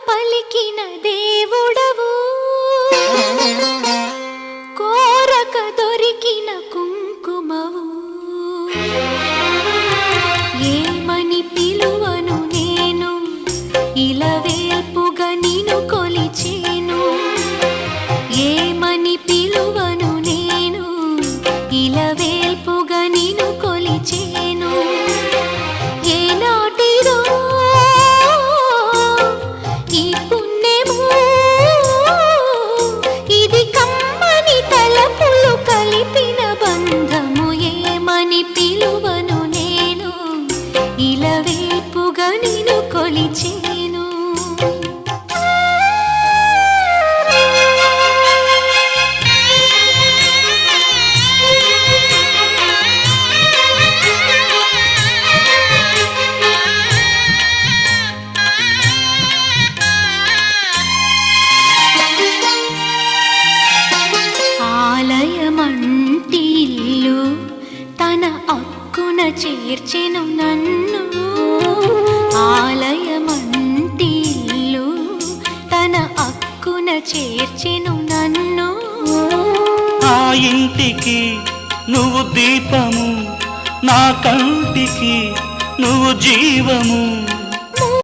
పలికిన దేవుడవు, కోరక దొరికిన కుంకుమవు. ఏమని పిలువను నేను, ఇలవేల్పుగా నిన్ను కొలిచేను. ఏమని పిలువను నేను, ఇలవేల్పుగా నిన్ను కొలిచేను. ఏనాటిదో ఈ పుణ్యము, ఇది కమ్మని తలపులు కలిపిన బంధము. ఏమని పిలువను నేను, ఇలవేల్పుగా నిన్ను కొలిచేను. ఆలయమంటి ఇల్లు తన అక్కున చేర్చెను నన్ను. ఆలయమంటి ఇల్లు తన అక్కున చేర్చెను నన్ను. ఆ ఇంటికి నువ్వు దీపము, నా కంటికి నువ్వు జీవము.